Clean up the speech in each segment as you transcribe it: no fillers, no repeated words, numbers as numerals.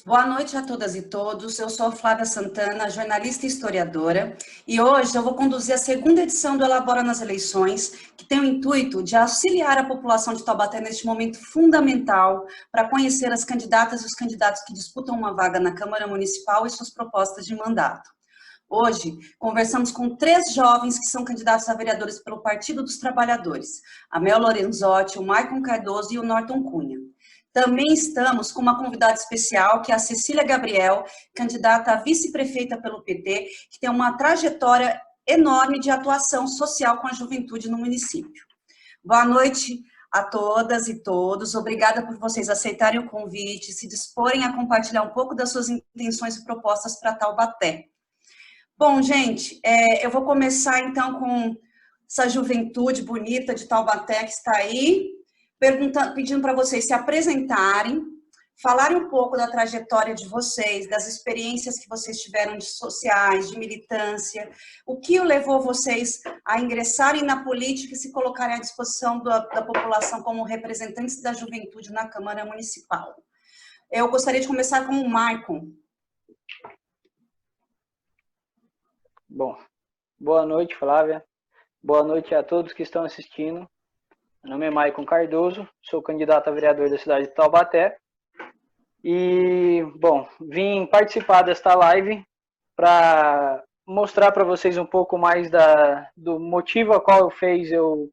Boa noite a todas e todos. Eu sou Flávia Santana, jornalista e historiadora, e hoje eu vou conduzir a segunda edição do Elabora nas Eleições, que tem o intuito de auxiliar a população de Taubaté neste momento fundamental para conhecer as candidatas e os candidatos que disputam uma vaga na Câmara Municipal e suas propostas de mandato. Hoje, conversamos com 3 jovens que são candidatos a vereadores pelo Partido dos Trabalhadores, a Mel Lorenzotti, o Maicon Cardoso e o Norton Cunha. Também estamos com uma convidada especial, que é a Cecília Gabriel, candidata a vice-prefeita pelo PT, que tem uma trajetória enorme de atuação social com a juventude no município. Boa noite a todas e todos. Obrigada por vocês aceitarem o convite, se disporem a compartilhar um pouco das suas intenções e propostas para Taubaté. Bom, gente, eu vou começar então com essa juventude bonita de Taubaté que está aí, pedindo para vocês se apresentarem, falarem um pouco da trajetória de vocês, das experiências que vocês tiveram de sociais, de militância, o que levou vocês a ingressarem na política e se colocarem à disposição da população como representantes da juventude na Câmara Municipal. Eu gostaria de começar com o Maicon. Bom, boa noite, Flávia. Boa noite a todos que estão assistindo. Meu nome é Maicon Cardoso, sou candidato a vereador da cidade de Taubaté. E, bom, vim participar desta live para mostrar para vocês um pouco mais do motivo a qual fez eu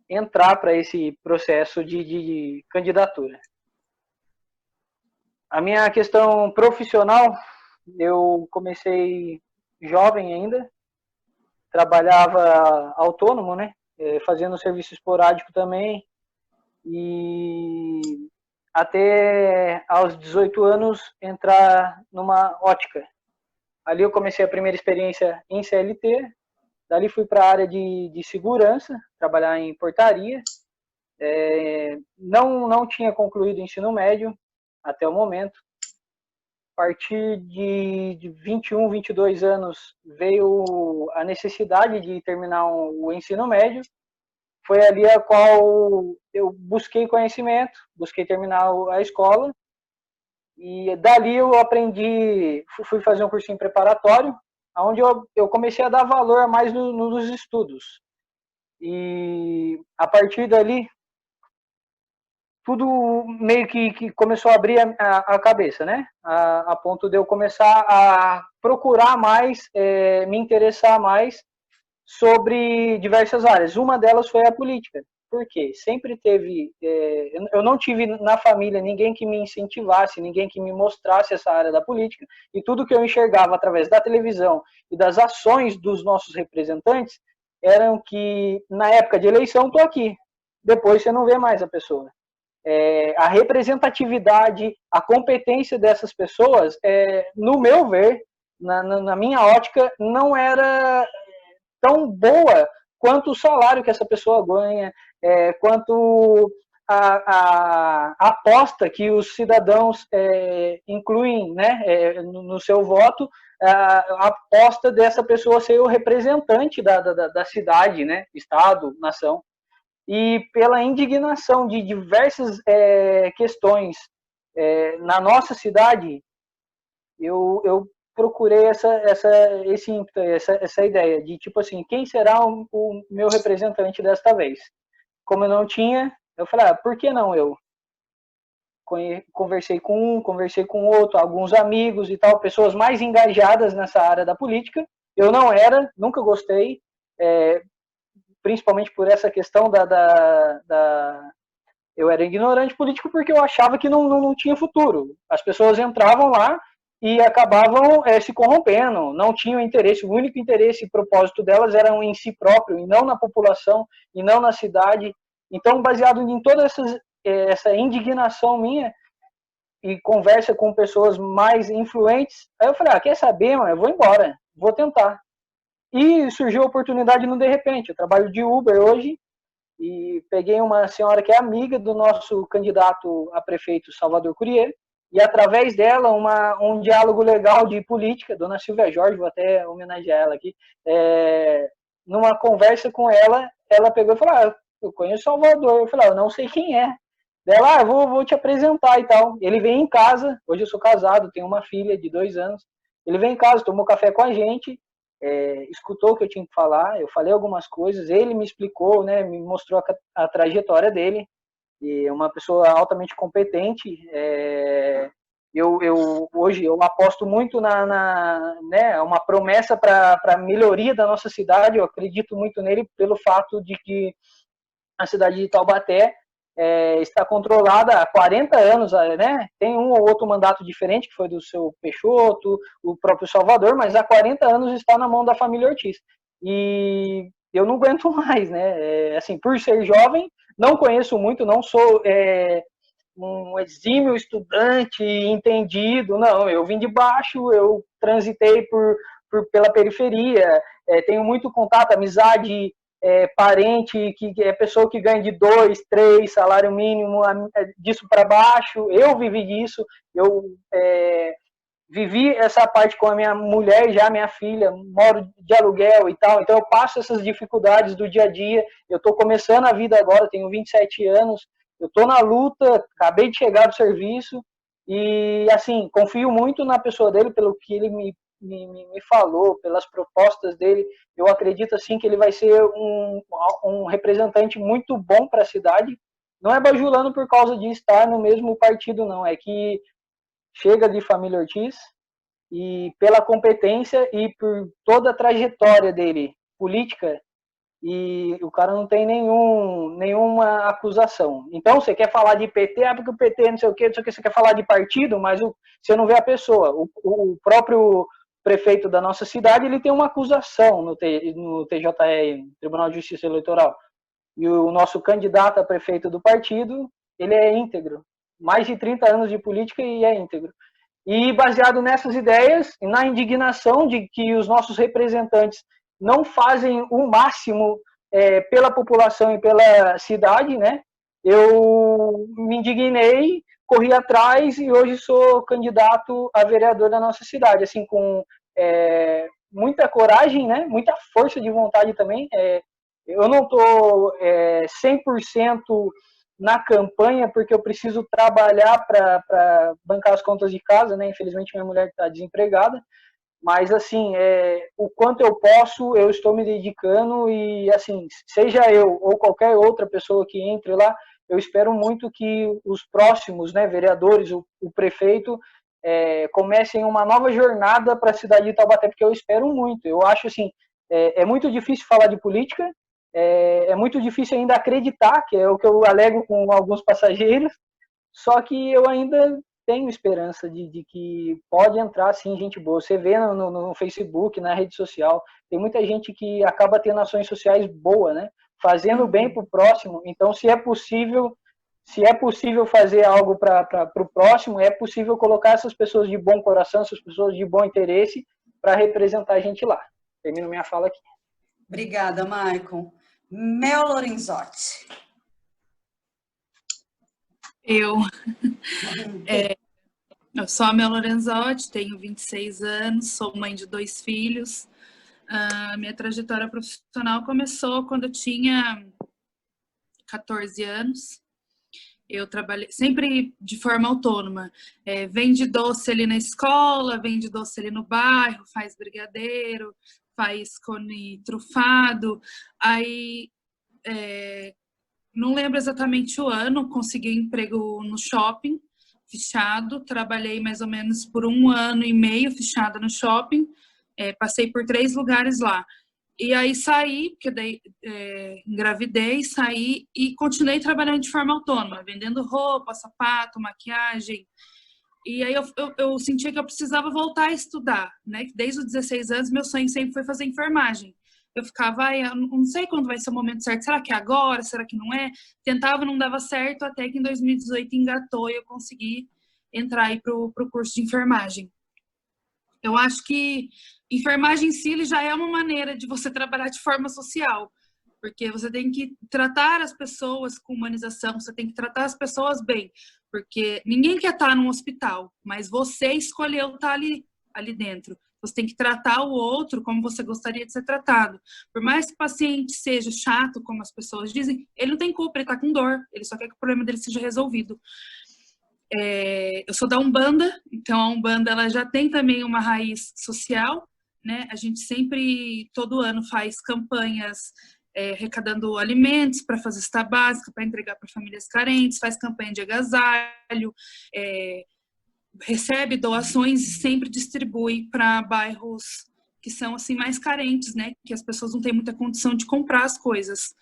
entrar para esse processo de candidatura. A minha questão profissional, eu comecei jovem ainda, trabalhava autônomo, né? Fazendo serviço esporádico também, e até aos 18 anos entrar numa ótica. Ali eu comecei a primeira experiência em CLT, dali fui para a área de segurança, trabalhar em portaria. Não tinha concluído o ensino médio até o momento. A partir de 21, 22 anos, veio a necessidade de terminar o ensino médio. Foi ali a qual eu busquei conhecimento, busquei terminar a escola. E dali eu aprendi, fui fazer um cursinho preparatório, onde eu comecei a dar valor mais nos estudos. E a partir dali, tudo meio que começou a abrir a cabeça, né? A ponto de eu começar a procurar mais, me interessar mais sobre diversas áreas. Uma delas foi a política. Por quê? Sempre teve... eu não tive na família ninguém que me incentivasse, ninguém que me mostrasse essa área da política, e tudo que eu enxergava através da televisão e das ações dos nossos representantes eram que, na época de eleição, estou aqui. Depois você não vê mais a pessoa. A representatividade, a competência dessas pessoas, no meu ver, na minha ótica, não era tão boa quanto o salário que essa pessoa ganha, quanto a aposta que os cidadãos incluem, né, no seu voto, a aposta dessa pessoa ser o representante da cidade, né, estado, nação. E pela indignação de diversas questões na nossa cidade, eu procurei esse ímpeto, essa ideia de, tipo assim, quem será o meu representante desta vez? Como eu não tinha, eu falei, por que não eu? Conversei com um, conversei com outro, alguns amigos e tal, pessoas mais engajadas nessa área da política. Eu não era, nunca gostei, principalmente por essa questão eu era ignorante político porque eu achava que não tinha futuro. As pessoas entravam lá e acabavam se corrompendo, não tinham interesse, o único interesse e propósito delas eram em si próprio, e não na população, e não na cidade. Então, baseado em toda essa indignação minha, e conversa com pessoas mais influentes, aí eu falei, quer saber, mano, eu vou embora, vou tentar. E surgiu a oportunidade no de repente. Eu trabalho de Uber hoje e peguei uma senhora que é amiga do nosso candidato a prefeito Salvador Courier, e através dela um diálogo legal de política, dona Silvia Jorge, vou até homenagear ela aqui, numa conversa com ela, ela pegou e falou, eu conheço Salvador. Eu falei, eu não sei quem é. Dela, vou te apresentar e tal. Ele vem em casa, hoje eu sou casado, tenho uma filha de 2 anos. Ele vem em casa, tomou café com a gente, escutou o que eu tinha que falar, eu falei algumas coisas, ele me explicou, né, me mostrou a trajetória dele, e é uma pessoa altamente competente. Hoje eu aposto muito né, uma promessa para a melhoria da nossa cidade. Eu acredito muito nele pelo fato de que a cidade de Taubaté está controlada há 40 anos, né? Tem um ou outro mandato diferente, que foi do seu Peixoto, o próprio Salvador, mas há 40 anos está na mão da família Ortiz. E eu não aguento mais, né? Assim, por ser jovem, não conheço muito, não sou um exímio estudante entendido, não. Eu vim de baixo, eu transitei pela periferia, tenho muito contato, amizade, parente, que é pessoa que ganha de 2, 3 salário mínimo, disso para baixo. Eu vivi disso, eu vivi essa parte com a minha mulher, já minha filha, moro de aluguel e tal, então eu passo essas dificuldades do dia a dia. Eu estou começando a vida agora, tenho 27 anos, eu estou na luta, acabei de chegar do serviço e, assim, confio muito na pessoa dele, pelo que ele me falou, pelas propostas dele. Eu acredito, assim, que ele vai ser um representante muito bom para a cidade. Não é bajulando por causa de estar no mesmo partido, não. É que chega de família Ortiz e pela competência e por toda a trajetória dele política, e o cara não tem nenhuma acusação. Então, você quer falar de PT, porque o PT não sei o que, você quer falar de partido, mas você não vê a pessoa. O próprio prefeito da nossa cidade, ele tem uma acusação no TJE, Tribunal de Justiça Eleitoral. E o nosso candidato a prefeito do partido, ele é íntegro. Mais de 30 anos de política e é íntegro. E baseado nessas ideias, na indignação de que os nossos representantes não fazem o máximo pela população e pela cidade, né? Eu me indignei, corri atrás e hoje sou candidato a vereador da nossa cidade, assim, com muita coragem, né? Muita força de vontade também. Eu não estou 100% na campanha, porque eu preciso trabalhar para bancar as contas de casa, né? Infelizmente, minha mulher está desempregada. Mas, assim, o quanto eu posso, eu estou me dedicando e, assim, seja eu ou qualquer outra pessoa que entre lá, eu espero muito que os próximos, né, vereadores, o prefeito, comecem uma nova jornada para a cidade de Taubaté, porque eu espero muito. Eu acho, assim, é muito difícil falar de política, é muito difícil ainda acreditar, que é o que eu alego com alguns passageiros, só que eu ainda tenho esperança de que pode entrar, sim, gente boa. Você vê no Facebook, na rede social, tem muita gente que acaba tendo ações sociais boas, né? Fazendo bem para o próximo. Então, se é possível fazer algo para o próximo, é possível colocar essas pessoas de bom coração, essas pessoas de bom interesse, para representar a gente lá. Termino minha fala aqui. Obrigada, Maicon. Mel Lorenzotti. Eu sou a Mel Lorenzotti, tenho 26 anos, sou mãe de 2 filhos. A minha trajetória profissional começou quando eu tinha 14 anos. Eu trabalhei sempre de forma autônoma. Vende doce ali na escola, vende doce ali no bairro, faz brigadeiro, faz cone trufado. Aí, não lembro exatamente o ano, consegui um emprego no shopping, fechado. Trabalhei mais ou menos por 1 ano e meio fechada no shopping. Passei por 3 lugares lá. E aí saí, porque daí engravidei, saí e continuei trabalhando de forma autônoma, vendendo roupa, sapato, maquiagem. E aí eu sentia que eu precisava voltar a estudar, né? Desde os 16 anos, meu sonho sempre foi fazer enfermagem. Eu ficava, eu não sei quando vai ser o momento certo, será que é agora, será que não é? Tentava, não dava certo, até que em 2018 engatou e eu consegui entrar aí pro curso de enfermagem. Eu acho que enfermagem em si já é uma maneira de você trabalhar de forma social, porque você tem que tratar as pessoas com humanização, você tem que tratar as pessoas bem, porque ninguém quer estar num hospital, mas você escolheu estar ali dentro. Você tem que tratar o outro como você gostaria de ser tratado. Por mais que o paciente seja chato, como as pessoas dizem, ele não tem culpa, ele está com dor, ele só quer que o problema dele seja resolvido. Eu sou da Umbanda, então a Umbanda ela já tem também uma raiz social, né? A gente sempre, todo ano, faz campanhas arrecadando alimentos para fazer cesta básica, para entregar para famílias carentes, faz campanha de agasalho, recebe doações e sempre distribui para bairros que são assim mais carentes, né? Que as pessoas não têm muita condição de comprar as coisas.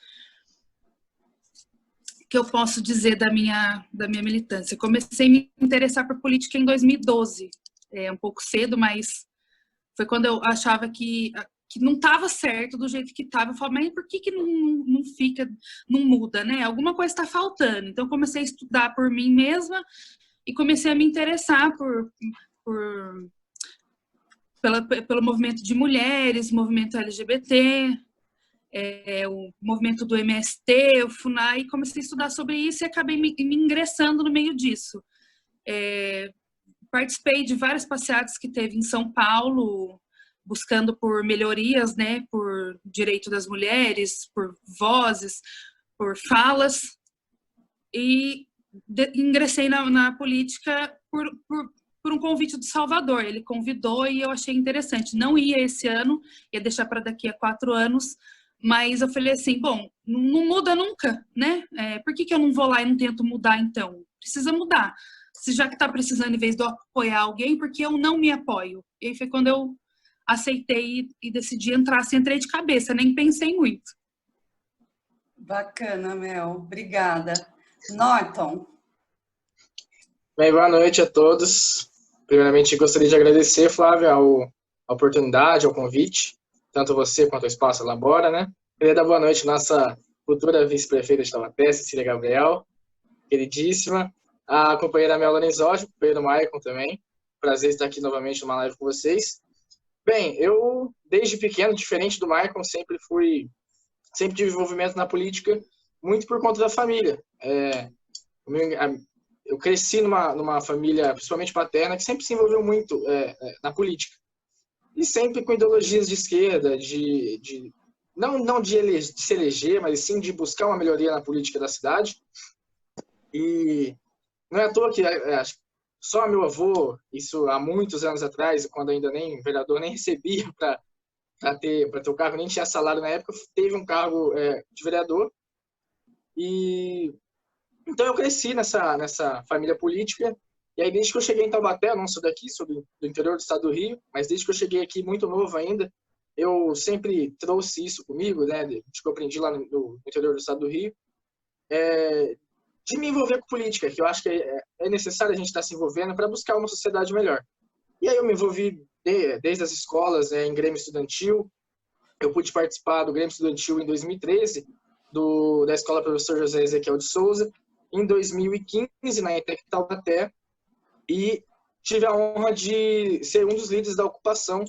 Que eu posso dizer da minha militância? Eu comecei a me interessar por política em 2012, um pouco cedo, mas foi quando eu achava que não estava certo do jeito que estava. Eu falei, mas por que não fica, não muda, né? Alguma coisa está faltando. Então, eu comecei a estudar por mim mesma e comecei a me interessar pelo movimento de mulheres, movimento LGBT, o movimento do MST, o FUNAI, e comecei a estudar sobre isso e acabei me ingressando no meio disso. Participei de várias passeatas que teve em São Paulo, buscando por melhorias, né, por direito das mulheres, por vozes, por falas, e ingressei na política por um convite do Salvador. Ele convidou e eu achei interessante. Não ia esse ano, ia deixar para daqui a 4 anos, mas eu falei assim, bom, não muda nunca, né? Por que eu não vou lá e não tento mudar então? Precisa mudar. Se já que está precisando, em vez de eu apoiar alguém, por que eu não me apoio? E aí foi quando eu aceitei e decidi entrar, assim, entrei de cabeça, nem pensei muito. Bacana, Mel. Obrigada. Norton. Bem, boa noite a todos. Primeiramente, gostaria de agradecer, Flávia, a oportunidade, ao convite, tanto você quanto o Espaço Elabora, né? Queria dar boa noite à nossa futura vice-prefeita de Taubaté, Cecília Gabriel, queridíssima, a companheira Mel Lorenzotti, o companheiro Maicon também. Prazer estar aqui novamente numa live com vocês. Bem, eu, desde pequeno, diferente do Maicon, sempre tive envolvimento na política, muito por conta da família. Eu cresci numa família, principalmente paterna, que sempre se envolveu muito na política. E sempre com ideologias de esquerda, não de se eleger, mas sim de buscar uma melhoria na política da cidade. E não é à toa que só meu avô, isso há muitos anos atrás, quando ainda nem vereador, nem recebia para ter o cargo, nem tinha salário na época, teve um cargo de vereador. E então eu cresci nessa família política. E aí, desde que eu cheguei em Taubaté, eu não sou daqui, sou do interior do estado do Rio, mas desde que eu cheguei aqui, muito novo ainda, eu sempre trouxe isso comigo, né, de que eu aprendi lá no interior do estado do Rio, de me envolver com política, que eu acho que é necessário a gente estar se envolvendo para buscar uma sociedade melhor. E aí eu me envolvi desde as escolas, em Grêmio Estudantil. Eu pude participar do Grêmio Estudantil em 2013, da Escola Professor José Ezequiel de Souza, em 2015, na ETEC Taubaté, e tive a honra de ser um dos líderes da ocupação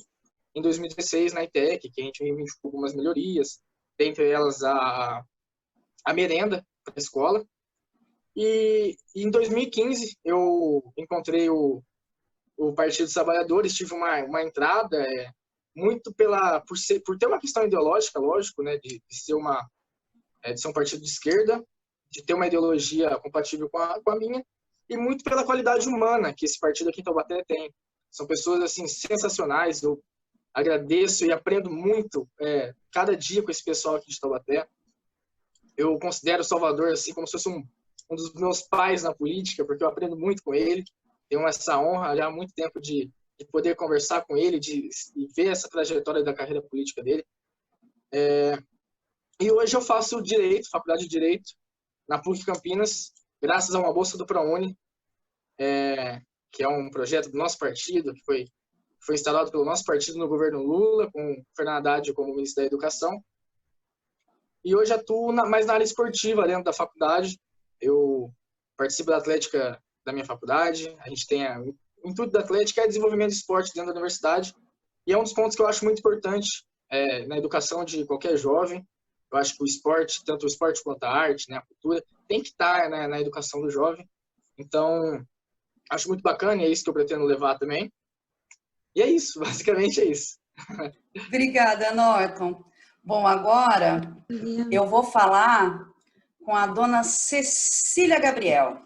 em 2016 na ETEC, que a gente reivindicou algumas melhorias, dentre elas a merenda para a escola. E em 2015 eu encontrei o Partido dos Trabalhadores, tive uma entrada muito por ter uma questão ideológica, lógico, né, de ser um partido de esquerda, de ter uma ideologia compatível com a minha, e muito pela qualidade humana que esse partido aqui em Taubaté tem. São pessoas assim sensacionais. Eu agradeço e aprendo muito cada dia com esse pessoal aqui de Taubaté. Eu considero o Salvador assim como se fosse um dos meus pais na política, porque eu aprendo muito com ele. Tenho essa honra já há muito tempo de poder conversar com ele, de ver essa trajetória da carreira política dele. E hoje eu faço Direito, Faculdade de Direito, na PUC Campinas, graças a uma bolsa do ProUni, que é um projeto do nosso partido, que foi instalado pelo nosso partido no governo Lula, com Fernando Haddad como ministro da Educação. E hoje atuo mais na área esportiva dentro da faculdade. Eu participo da atlética da minha faculdade. A gente tem o intuito da atlética é desenvolvimento de esporte dentro da universidade. E é um dos pontos que eu acho muito importante na educação de qualquer jovem. Eu acho que o esporte, tanto o esporte quanto a arte, né, a cultura, tem que estar na educação do jovem. Então, acho muito bacana e é isso que eu pretendo levar também. E é isso, basicamente é isso. Obrigada, Norton. Bom, agora eu vou falar com a dona Cecília Gabriel.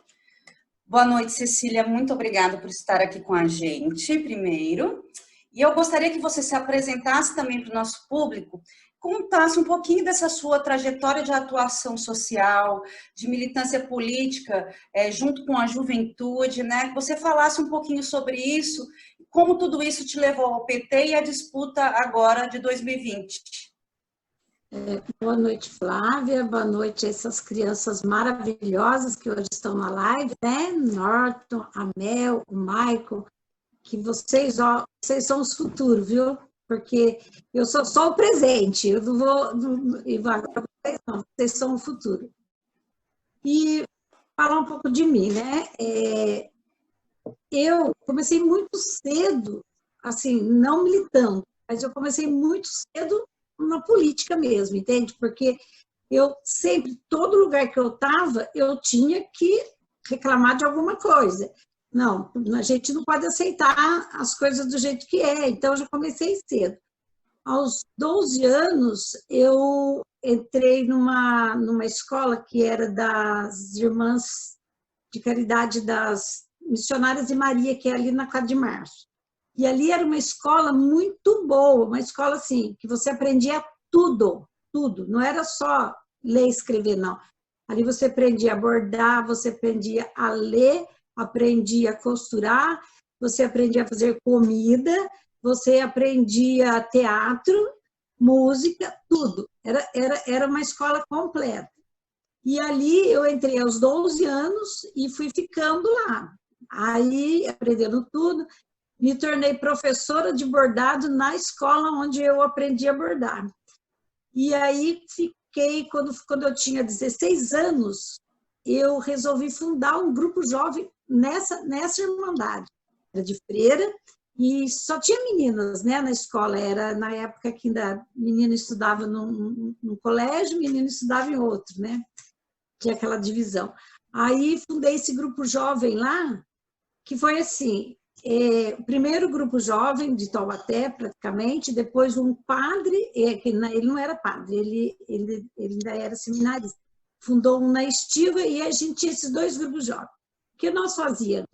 Boa noite, Cecília. Muito obrigada por estar aqui com a gente, primeiro. E eu gostaria que você se apresentasse também para o nosso público, contasse um pouquinho dessa sua trajetória de atuação social, de militância política, junto com a juventude, né? Que você falasse um pouquinho sobre isso, como tudo isso te levou ao PT e à disputa agora de 2020. Boa noite, Flávia. Boa noite a essas crianças maravilhosas que hoje estão na live, né? Norton, a Mel, o Michael, que vocês são os futuros, viu? Porque eu sou só o presente, eu não vou agora vocês não, vocês são o futuro. E falar um pouco de mim, né? Eu comecei muito cedo, assim, não militando, mas eu comecei muito cedo na política mesmo, entende? Porque eu sempre, todo lugar que eu estava, eu tinha que reclamar de alguma coisa. Não, a gente não pode aceitar as coisas do jeito que é, então eu já comecei cedo. Aos 12 anos, eu entrei numa escola que era das Irmãs de Caridade das Missionárias de Maria, que é ali na 4 de Março. E ali era uma escola muito boa, uma escola assim, que você aprendia tudo, tudo. Não era só ler e escrever, não. Ali você aprendia a bordar, você aprendia a ler, aprendia a costurar, você aprendia a fazer comida, você aprendia teatro, música, tudo. Era uma escola completa. E ali eu entrei aos 12 anos e fui ficando lá. Aí, aprendendo tudo, me tornei professora de bordado na escola onde eu aprendi a bordar. E aí fiquei, quando eu tinha 16 anos, eu resolvi fundar um grupo jovem nessa irmandade. Era de freira e só tinha meninas, né, na escola. Era na época que ainda menina estudava num colégio, menino estudava em outro, né? Tinha aquela divisão. Aí fundei esse grupo jovem lá, que foi assim, o primeiro grupo jovem de Taubaté, praticamente, depois um padre, ele não era padre, ele ainda era seminarista, fundou um na Estiva e a gente tinha esses dois grupos jovens. O que nós fazíamos?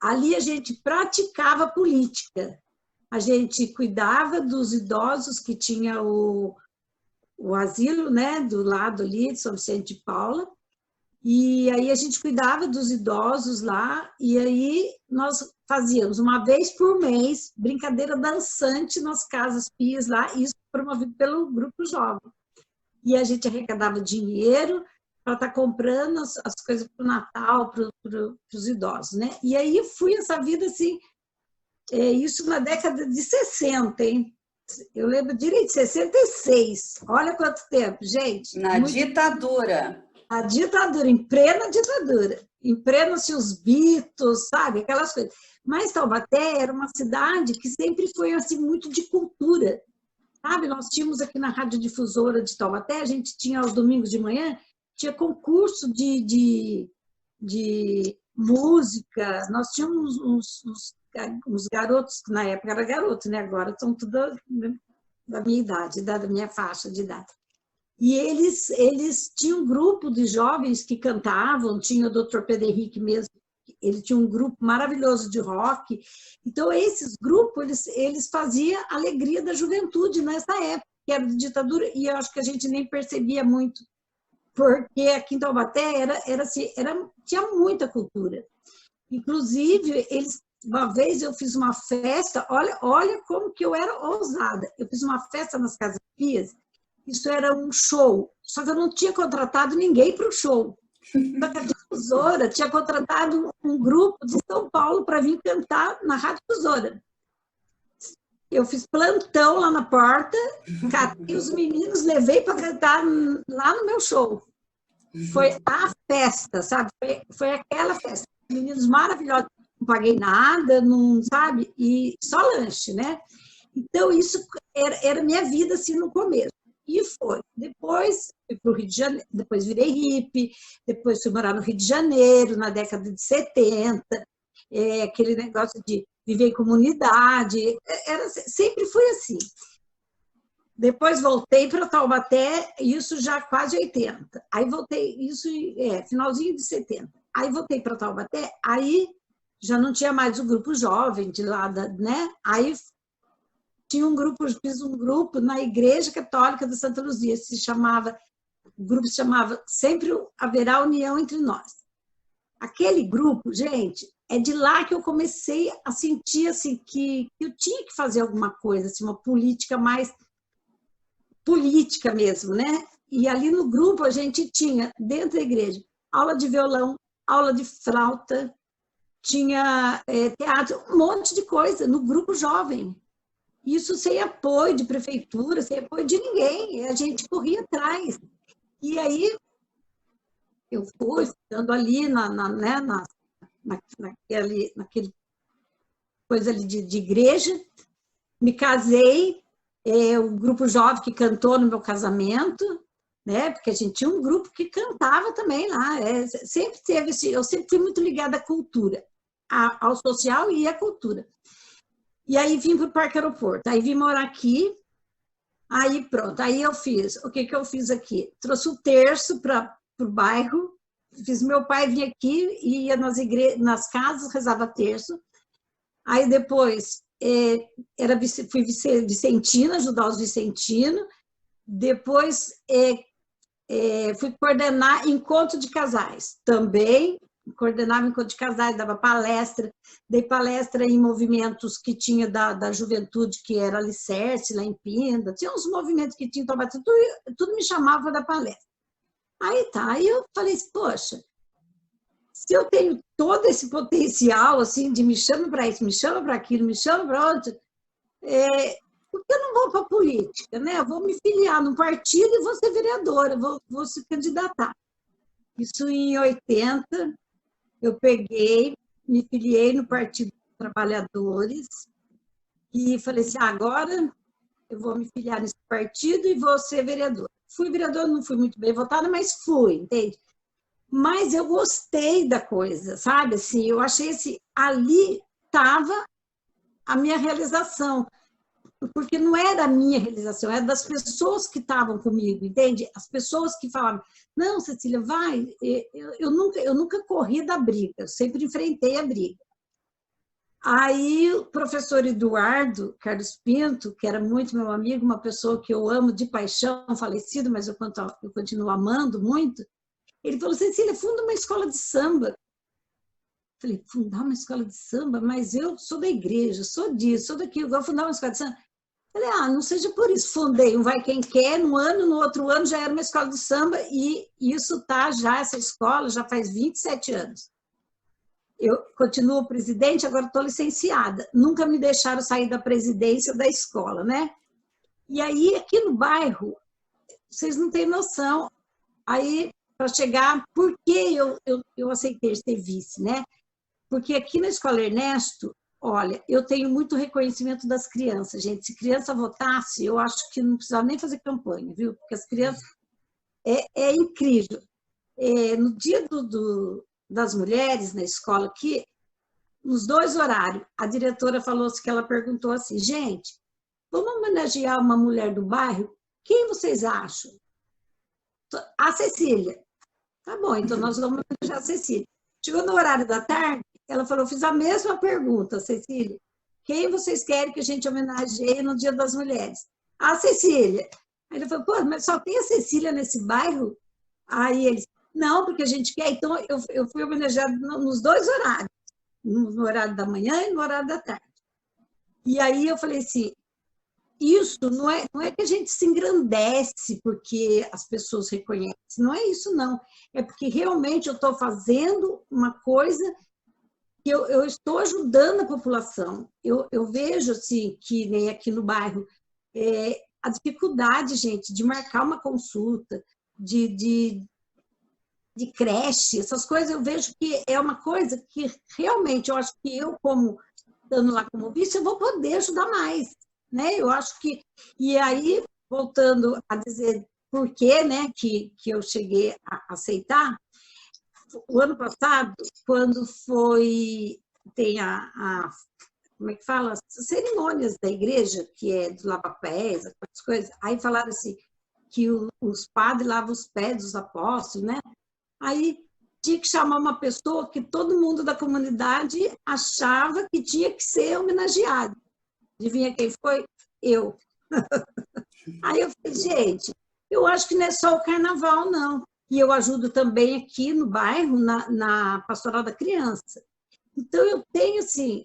Ali a gente praticava política, a gente cuidava dos idosos que tinha o asilo, né, do lado ali de São Vicente de Paula, e aí a gente cuidava dos idosos lá, e aí nós fazíamos uma vez por mês brincadeira dançante nas casas pias lá, isso promovido pelo grupo jovem. E a gente arrecadava dinheiro para estar comprando as coisas para o Natal, para os idosos, né? E aí fui essa vida assim, isso na década de 60, hein? Eu lembro direito, 66. Olha quanto tempo, gente. Na ditadura. A ditadura, em plena ditadura. Em pleno-se os Beatles, sabe? Aquelas coisas. Mas Taubaté era uma cidade que sempre foi assim, muito de cultura. Sabe? Nós tínhamos aqui na radiodifusora de Taubaté, a gente tinha aos domingos de manhã, tinha concurso de música. Nós tínhamos uns garotos, que na época era garoto, né? Agora são tudo da minha idade, da minha faixa de idade. E eles tinham um grupo de jovens que cantavam, tinha o Dr. Pedro Henrique mesmo, ele tinha um grupo maravilhoso de rock. Então, esses grupos, eles faziam a alegria da juventude nessa época, que era de ditadura, e eu acho que a gente nem percebia muito, porque aqui em Taubaté tinha muita cultura. Inclusive, uma vez eu fiz uma festa, olha como que eu era ousada. Eu fiz uma festa nas Casas Pias, isso era um show, só que eu não tinha contratado ninguém para o show. Só que a difusora tinha contratado um grupo de São Paulo para vir cantar na Rádio Difusora. Eu fiz plantão lá na porta, catei os meninos, levei para cantar lá no meu show. Foi a festa, sabe? Foi aquela festa. Meninos maravilhosos, não paguei nada, não, sabe? E só lanche, né? Então, isso era minha vida, assim, no começo. E foi. Depois fui para o Rio de Janeiro, depois virei hippie, depois fui morar no Rio de Janeiro, na década de 70, aquele negócio de viver em comunidade, sempre foi assim. Depois voltei para Taubaté, isso já quase 80. Aí voltei, isso finalzinho de 70. Aí voltei para Taubaté, aí já não tinha mais o grupo jovem de lá, né? Aí tinha um grupo, fiz um grupo na Igreja Católica de Santa Luzia, o grupo se chamava Sempre Haverá União Entre Nós. Aquele grupo, gente, é de lá que eu comecei a sentir assim, que eu tinha que fazer alguma coisa, assim, uma política mais política mesmo, né? E ali no grupo a gente tinha, dentro da igreja, aula de violão, aula de flauta, tinha teatro, um monte de coisa no grupo jovem. Isso sem apoio de prefeitura, sem apoio de ninguém, a gente corria atrás. E aí eu fui ficando ali naquele coisa ali de igreja, me casei, o grupo jovem que cantou no meu casamento, né? Porque a gente tinha um grupo que cantava também lá. Sempre teve eu sempre fui muito ligada à cultura, ao social e à cultura. E aí vim para o Parque Aeroporto, aí vim morar aqui, aí pronto, aí eu fiz, o que eu fiz aqui? Trouxe o terço para o bairro, fiz meu pai vir aqui, ia nas casas, rezava terço, aí depois fui vicentina, ajudar os vicentinos, depois fui coordenar encontro de casais, também coordenava encontro de casais, dava palestra, dei palestra em movimentos que tinha da juventude, que era Alicerce, lá em Pinda, tinha uns movimentos que tinham, tudo me chamava da palestra. Aí eu falei, poxa, se eu tenho todo esse potencial, assim, de me chama para isso, me chama para aquilo, me chama para outro, por que eu não vou para a política, né? Eu vou me filiar num partido e vou ser vereadora, vou se candidatar. Isso em 80, eu me filiei no Partido dos Trabalhadores e falei assim, agora eu vou me filiar nesse partido e vou ser vereadora. Fui vereadora, não fui muito bem votada, mas fui, entende? Mas eu gostei da coisa, sabe? Assim, eu achei assim, ali estava a minha realização, porque não era a minha realização, era das pessoas que estavam comigo, entende? As pessoas que falavam, não, Cecília, vai, eu nunca corri da briga, eu sempre enfrentei a briga. Aí o professor Eduardo Carlos Pinto, que era muito meu amigo, uma pessoa que eu amo de paixão, falecido, mas eu continuo amando muito, ele falou, Cecília, funda uma escola de samba. Falei, fundar uma escola de samba? Mas eu sou da igreja, sou disso, sou daquilo, vou fundar uma escola de samba. Falei, não seja por isso, fundei um Vai Quem Quer, no outro ano já era uma escola de samba, e isso essa escola já faz 27 anos. Eu continuo presidente, agora estou licenciada. Nunca me deixaram sair da presidência da escola, né? E aí, aqui no bairro, vocês não têm noção. Aí, para chegar, por que eu aceitei ser vice, né? Porque aqui na Escola Ernesto, olha, eu tenho muito reconhecimento das crianças, gente. Se criança votasse, eu acho que não precisava nem fazer campanha, viu? Porque as crianças... É incrível. No dia das mulheres na escola aqui, nos 2 horários, a diretora falou assim, que ela perguntou assim, gente, vamos homenagear uma mulher do bairro? Quem vocês acham? A Cecília. Tá bom, então nós vamos homenagear a Cecília. Chegou no horário da tarde, ela falou, fiz a mesma pergunta, Cecília. Quem vocês querem que a gente homenageie no Dia das Mulheres? A Cecília. Aí ele falou, pô, mas só tem a Cecília nesse bairro? Aí eles, não, porque a gente quer. Então, eu fui homenageada nos 2 horários, no horário da manhã e no horário da tarde. E aí eu falei assim, isso não é que a gente se engrandece porque as pessoas reconhecem, não é isso não, é porque realmente eu estou fazendo uma coisa que eu estou ajudando a população. Eu vejo assim, que nem aqui no bairro, a dificuldade, gente, de marcar uma consulta, de creche, essas coisas, eu vejo que é uma coisa que realmente, eu acho que eu, como estando lá como vice, eu vou poder ajudar mais, né? Eu acho que... E aí, voltando a dizer por que, né, que eu cheguei a aceitar, o ano passado, quando tem como é que fala? Cerimônias da igreja, que é de lavar pés, essas coisas. Aí falaram assim, que os padres lavam os pés dos apóstolos, né? Aí tinha que chamar uma pessoa que todo mundo da comunidade achava que tinha que ser homenageado. Adivinha quem foi? Eu. Aí eu falei, gente, eu acho que não é só o carnaval, não. E eu ajudo também aqui no bairro, na Pastoral da Criança. Então, eu tenho, assim,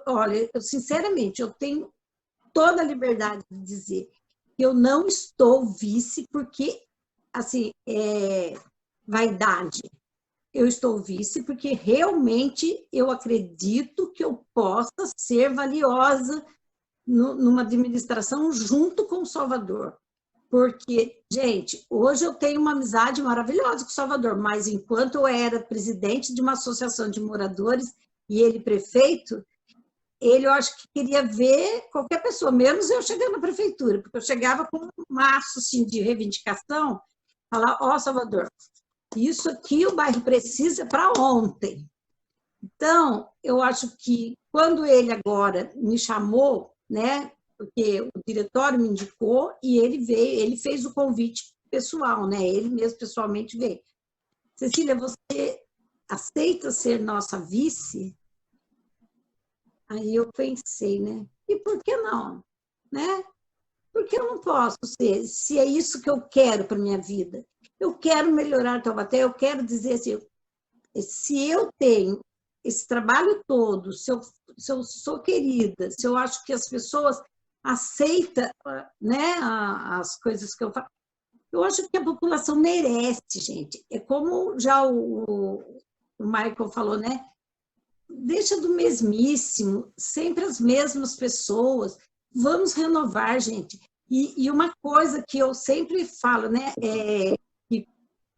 olha, sinceramente, eu tenho toda a liberdade de dizer que eu não estou vice porque, assim, vaidade. Eu estou vice porque realmente eu acredito que eu possa ser valiosa numa administração junto com o Salvador. Porque, gente, hoje eu tenho uma amizade maravilhosa com o Salvador, mas enquanto eu era presidente de uma associação de moradores e ele prefeito, ele, eu acho que queria ver qualquer pessoa, menos eu chegando na prefeitura, porque eu chegava com um maço assim, de reivindicação, falar, ó, Salvador, isso aqui o bairro precisa para ontem. Então, eu acho que quando ele agora me chamou, né, porque o diretório me indicou e ele veio, ele fez o convite pessoal, né, ele mesmo pessoalmente veio. Cecília, você aceita ser nossa vice? Aí eu pensei, né, e por que não, né? Porque eu não posso ser, se é isso que eu quero para minha vida. Eu quero melhorar Taubaté, eu quero dizer assim, se eu tenho esse trabalho todo, se eu sou querida, se eu acho que as pessoas aceitam, né, as coisas que eu faço, eu acho que a população merece, gente. É como já o Michael falou, né? Deixa do mesmíssimo, sempre as mesmas pessoas. Vamos renovar, gente. E uma coisa que eu sempre falo, né? Que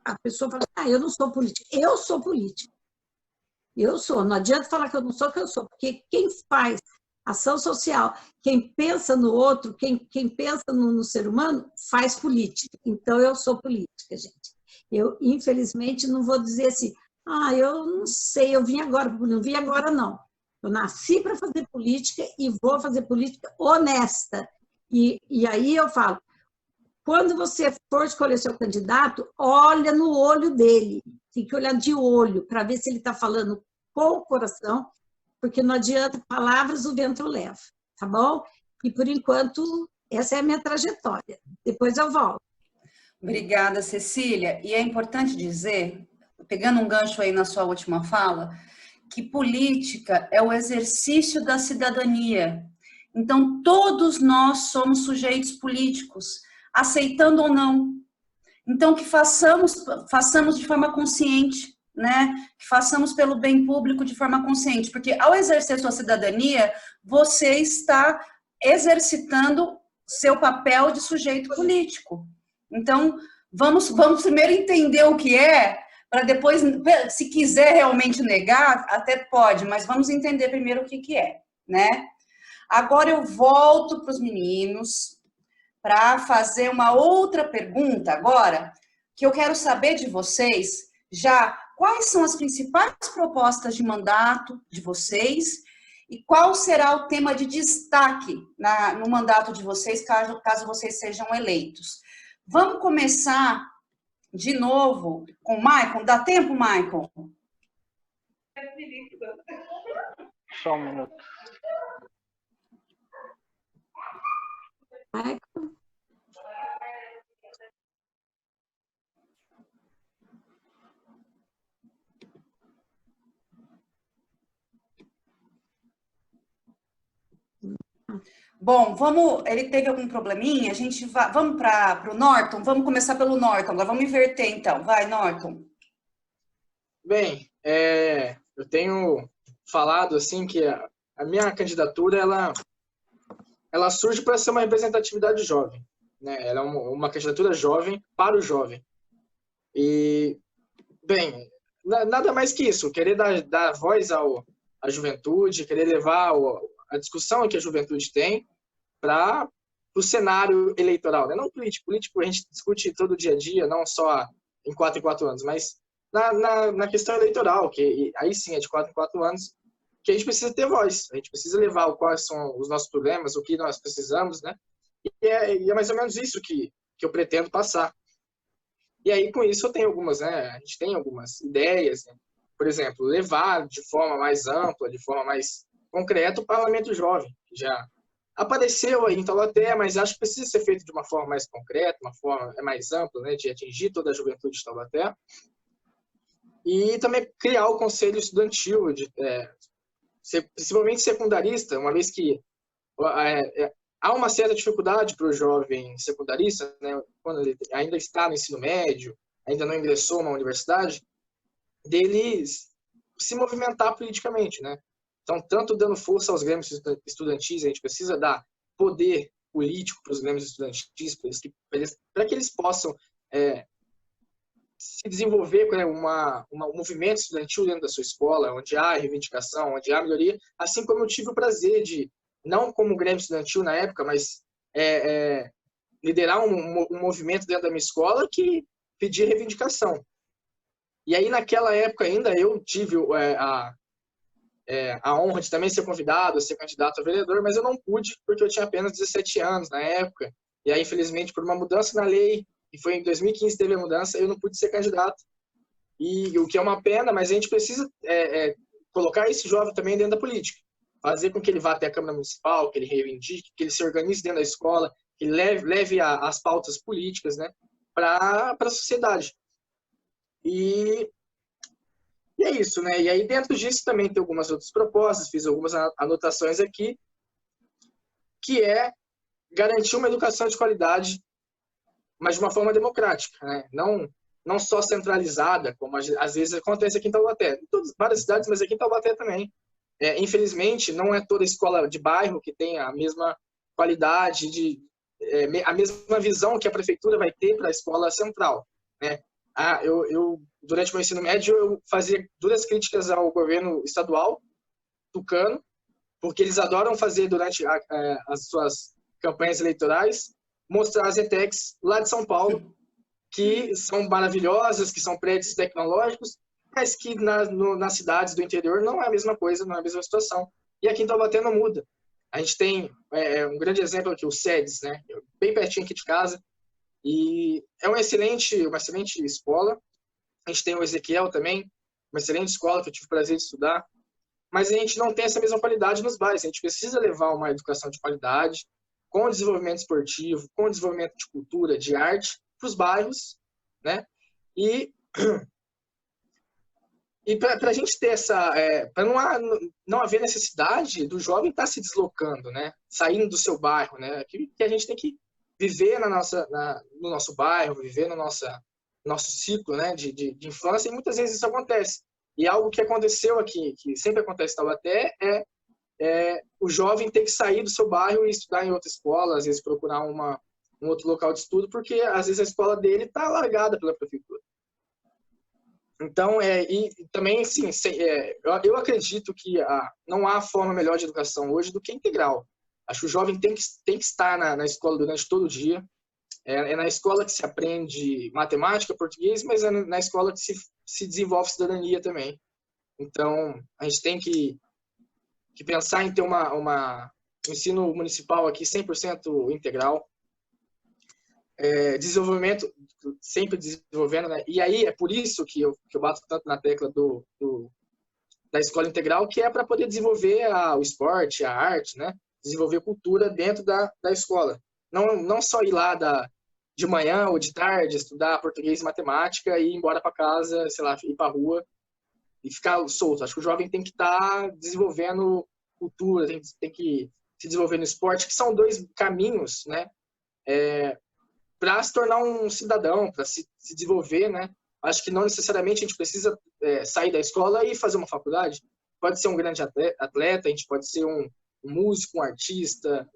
a pessoa fala, eu não sou política. Eu sou política. Eu sou. Não adianta falar que eu não sou, que eu sou. Porque quem faz ação social, quem pensa no outro, quem pensa no ser humano, faz política. Então, eu sou política, gente. Eu, infelizmente, não vou dizer assim, eu não sei, eu vim agora, não vim agora, não. Eu nasci para fazer política e vou fazer política honesta. E aí eu falo, quando você for escolher seu candidato, olha no olho dele. Tem que olhar de olho para ver se ele está falando com o coração, porque não adianta, palavras o vento leva, tá bom? E, por enquanto, essa é a minha trajetória. Depois eu volto. Obrigada, Cecília. E é importante dizer, pegando um gancho aí na sua última fala, que política é o exercício da cidadania. Então, todos nós somos sujeitos políticos, aceitando ou não. Então, que façamos de forma consciente, né? Que façamos pelo bem público de forma consciente, porque ao exercer sua cidadania, você está exercitando seu papel de sujeito político. Então, vamos primeiro entender o que é, para depois, se quiser realmente negar, até pode, mas vamos entender primeiro o que é, né? Agora eu volto para os meninos para fazer uma outra pergunta agora, que eu quero saber de vocês, já quais são as principais propostas de mandato de vocês e qual será o tema de destaque no mandato de vocês, caso vocês sejam eleitos. Vamos começar de novo com o Maicon. Dá tempo, Maicon? Só um minuto. Maicon? Bom, ele teve algum probleminha, a gente vamos para o Norton, vamos começar pelo Norton, agora vamos inverter então, vai, Norton. Bem, eu tenho falado assim que a minha candidatura, ela surge para ser uma representatividade jovem, né? Ela é uma candidatura jovem para o jovem. E, bem, nada mais que isso, querer dar voz à juventude, querer levar a discussão que a juventude tem para o cenário eleitoral, né? Não político. Político a gente discute todo dia a dia, não só em 4 em 4 anos, mas na questão eleitoral, que aí sim é de 4 em 4 anos, que a gente precisa ter voz, a gente precisa levar quais são os nossos problemas, o que nós precisamos, né? E é mais ou menos isso que eu pretendo passar. E aí, com isso, eu tenho algumas, né? A gente tem algumas ideias, né? Por exemplo, levar de forma mais ampla, de forma mais concreta, o Parlamento Jovem, que já apareceu aí em Taubaté, mas acho que precisa ser feito de uma forma mais concreta, uma forma mais ampla, né? De atingir toda a juventude de Taubaté. E também criar o Conselho Estudantil, principalmente secundarista, uma vez que há uma certa dificuldade para o jovem secundarista, né, quando ele ainda está no ensino médio, ainda não ingressou numa universidade, dele se movimentar politicamente, né? Então, tanto dando força aos grêmios estudantis, a gente precisa dar poder político para os grêmios estudantis, para que eles possam se desenvolver com um movimento estudantil dentro da sua escola, onde há reivindicação, onde há melhoria, assim como eu tive o prazer de, não como grêmio estudantil na época, mas liderar um movimento dentro da minha escola que pedia reivindicação. E aí, naquela época ainda, eu tive a honra de também ser convidado a ser candidato a vereador, mas eu não pude porque eu tinha apenas 17 anos na época. E aí, infelizmente, por uma mudança na lei, e foi em 2015 teve a mudança, eu não pude ser candidato. E o que é uma pena, mas a gente precisa colocar esse jovem também dentro da política. Fazer com que ele vá até a Câmara Municipal, que ele reivindique, que ele se organize dentro da escola, que ele leve as pautas políticas, né, para a sociedade. E é isso, né? E aí dentro disso também tem algumas outras propostas, fiz algumas anotações aqui, que é garantir uma educação de qualidade, mas de uma forma democrática, né? Não só centralizada, como às vezes acontece aqui em Taubaté. Em várias cidades, mas aqui em Taubaté também. Infelizmente, não é toda escola de bairro que tem a mesma qualidade, a mesma visão que a prefeitura vai ter para a escola central, né? Durante o meu ensino médio, eu fazia duras críticas ao governo estadual tucano, porque eles adoram fazer durante as suas campanhas eleitorais, mostrar as ETECs lá de São Paulo, que são maravilhosas, que são prédios tecnológicos, mas que nas cidades do interior não é a mesma coisa, não é a mesma situação. E aqui em Taubaté não muda. A gente tem um grande exemplo aqui, o SEDES, né? Bem pertinho aqui de casa, e é uma excelente escola. A gente tem o Ezequiel também, uma excelente escola que eu tive o prazer de estudar, mas a gente não tem essa mesma qualidade nos bairros. A gente precisa levar uma educação de qualidade, com desenvolvimento esportivo, com desenvolvimento de cultura, de arte, para os bairros, né? E para a gente ter para não haver necessidade do jovem estar se deslocando, né? Saindo do seu bairro, né? Que a gente tem que viver no nosso bairro, viver no nosso ciclo, né? De infância, e muitas vezes isso acontece. E algo que aconteceu aqui, que sempre acontece em Taubaté, o jovem ter que sair do seu bairro e estudar em outra escola, às vezes procurar um outro local de estudo, porque às vezes a escola dele está largada pela prefeitura. Então, e também, sim, eu acredito que não há forma melhor de educação hoje do que integral. Acho que o jovem tem que estar na escola durante todo o dia. É na escola que se aprende matemática, português, mas é na escola que se desenvolve cidadania também. Então, a gente tem que pensar em ter um ensino municipal aqui 100% integral. Desenvolvimento, sempre desenvolvendo, né? E aí é por isso que eu bato tanto na tecla da escola integral, que é para poder desenvolver o esporte, a arte, né? Desenvolver cultura dentro da escola. Não só ir lá de manhã ou de tarde, estudar português e matemática e ir embora para casa, sei lá, ir para a rua e ficar solto. Acho que o jovem tem que estar desenvolvendo cultura, tem que se desenvolver no esporte, que são dois caminhos, né? Para se tornar um cidadão, para se desenvolver, né? Acho que não necessariamente a gente precisa sair da escola e fazer uma faculdade. Pode ser um grande atleta, a gente pode ser um músico, um artista.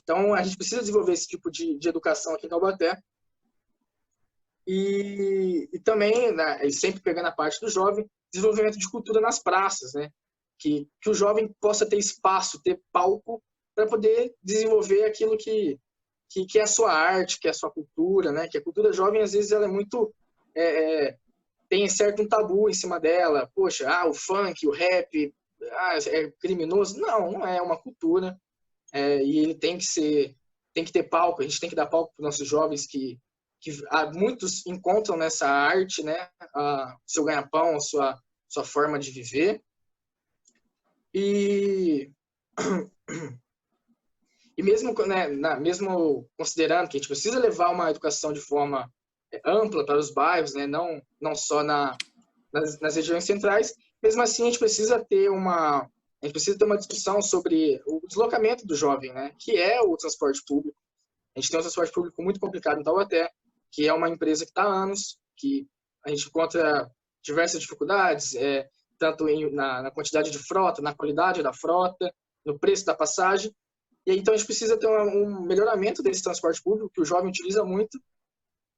Então, a gente precisa desenvolver esse tipo de educação aqui em Taubaté. E também, né, sempre pegando a parte do jovem, desenvolvimento de cultura nas praças, né? Que o jovem possa ter espaço, ter palco para poder desenvolver aquilo que é a sua arte, que é a sua cultura, né? Que a cultura jovem, às vezes, ela é muito... tem certo um tabu em cima dela. Poxa, o funk, o rap, é criminoso. Não, não é uma cultura. E ele tem que ter palco, a gente tem que dar palco para os nossos jovens que muitos encontram nessa arte, né, seu ganha-pão, sua forma de viver. E mesmo, né, mesmo considerando que a gente precisa levar uma educação de forma ampla para os bairros, né, não só nas regiões centrais, mesmo assim a gente precisa ter uma discussão sobre o deslocamento do jovem, né, que é o transporte público. A gente tem um transporte público muito complicado em Taubaté, que é uma empresa que está há anos, que a gente encontra diversas dificuldades, tanto na quantidade de frota, na qualidade da frota, no preço da passagem. E aí, então a gente precisa ter um melhoramento desse transporte público, que o jovem utiliza muito,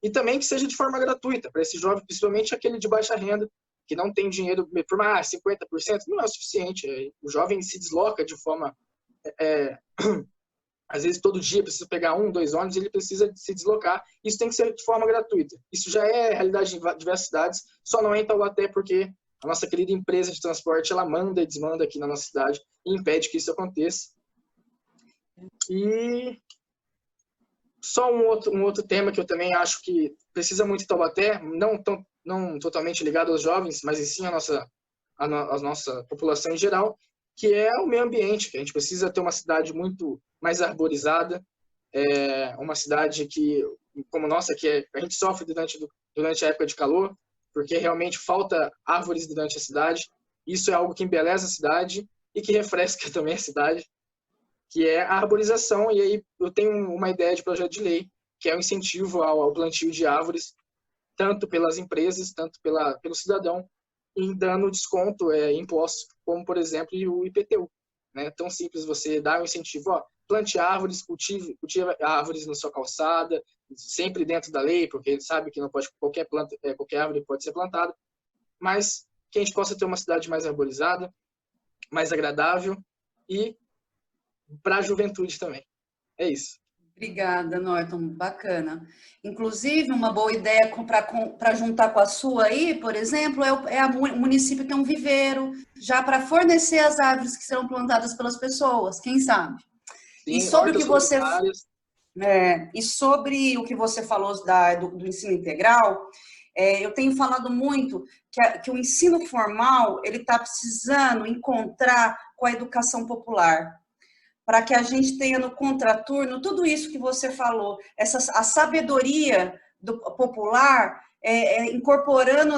e também que seja de forma gratuita, para esse jovem, principalmente aquele de baixa renda, que não tem dinheiro, por mais 50%, não é o suficiente. O jovem se desloca de forma... às vezes todo dia precisa pegar 1, 2 ônibus, ele precisa se deslocar. Isso tem que ser de forma gratuita. Isso já é realidade em diversas cidades, só não é em Taubaté porque a nossa querida empresa de transporte, ela manda e desmanda aqui na nossa cidade e impede que isso aconteça. E só um outro tema que eu também acho que precisa muito em Taubaté, não totalmente ligado aos jovens, mas sim a nossa população em geral, que é o meio ambiente, que a gente precisa ter uma cidade muito mais arborizada, uma cidade que, como nossa, a gente sofre durante a época de calor, porque realmente falta árvores durante a cidade. Isso é algo que embeleza a cidade e que refresca também a cidade, que é a arborização. E aí eu tenho uma ideia de projeto de lei, que é o incentivo ao plantio de árvores, tanto pelas empresas, tanto pelo cidadão, em dando desconto, impostos, como, por exemplo, o IPTU. Né? Tão simples, você dá um incentivo, plante árvores, cultive árvores na sua calçada, sempre dentro da lei, porque ele sabe que não pode qualquer árvore pode ser plantada, mas que a gente possa ter uma cidade mais arborizada, mais agradável e para a juventude também. É isso. Obrigada, Norton, bacana. Inclusive, uma boa ideia para juntar com a sua aí, por exemplo, o município ter um viveiro, já para fornecer as árvores que serão plantadas pelas pessoas, quem sabe? Sim, e sobre o que você falou do ensino integral, eu tenho falado muito que o ensino formal ele está precisando encontrar com a educação popular, para que a gente tenha no contraturno tudo isso que você falou, a sabedoria popular, incorporando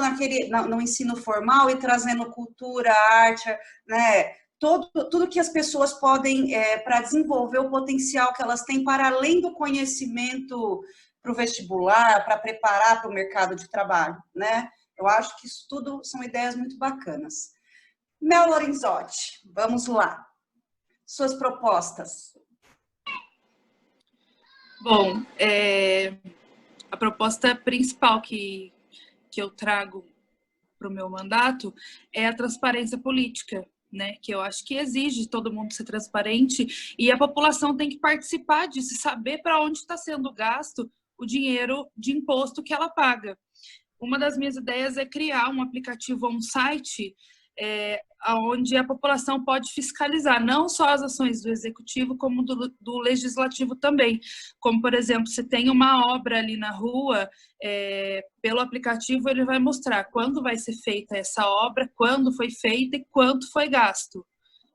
no ensino formal e trazendo cultura, arte, né? Tudo que as pessoas podem, para desenvolver o potencial que elas têm para além do conhecimento para o vestibular, para preparar para o mercado de trabalho, né? Eu acho que isso tudo são ideias muito bacanas. Mel Lorenzotti, vamos lá. Suas propostas. Bom, a proposta principal que eu trago para o meu mandato é a transparência política, né? Que eu acho que exige todo mundo ser transparente e a população tem que participar disso, saber para onde está sendo gasto o dinheiro de imposto que ela paga. Uma das minhas ideias é criar um aplicativo ou um site onde a população pode fiscalizar não só as ações do executivo, como do legislativo também. Como, por exemplo, se tem uma obra ali na rua, pelo aplicativo ele vai mostrar quando vai ser feita essa obra, quando foi feita e quanto foi gasto.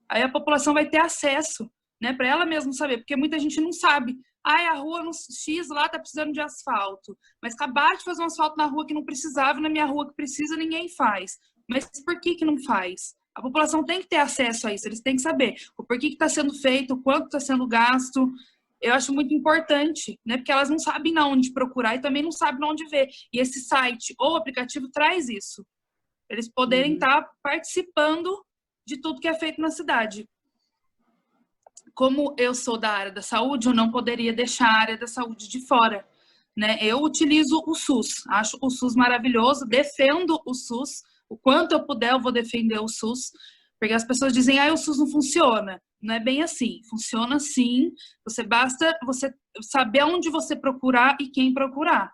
Aí a população vai ter acesso, né, para ela mesma saber, porque muita gente não sabe. A rua no X lá está precisando de asfalto, mas acabar de fazer um asfalto na rua que não precisava, na minha rua que precisa, ninguém faz. Mas por que não faz? A população tem que ter acesso a isso, eles têm que saber o porquê que está sendo feito, o quanto está sendo gasto. Eu acho muito importante, né? Porque elas não sabem onde procurar e também não sabem onde ver. E esse site ou aplicativo traz isso. Eles poderem estar participando de tudo que é feito na cidade. Como eu sou da área da saúde, eu não poderia deixar a área da saúde de fora, né? Eu utilizo o SUS, acho o SUS maravilhoso, defendo o SUS, o quanto eu puder eu vou defender o SUS, porque as pessoas dizem, o SUS não funciona. Não é bem assim, funciona sim, basta você saber onde você procurar e quem procurar.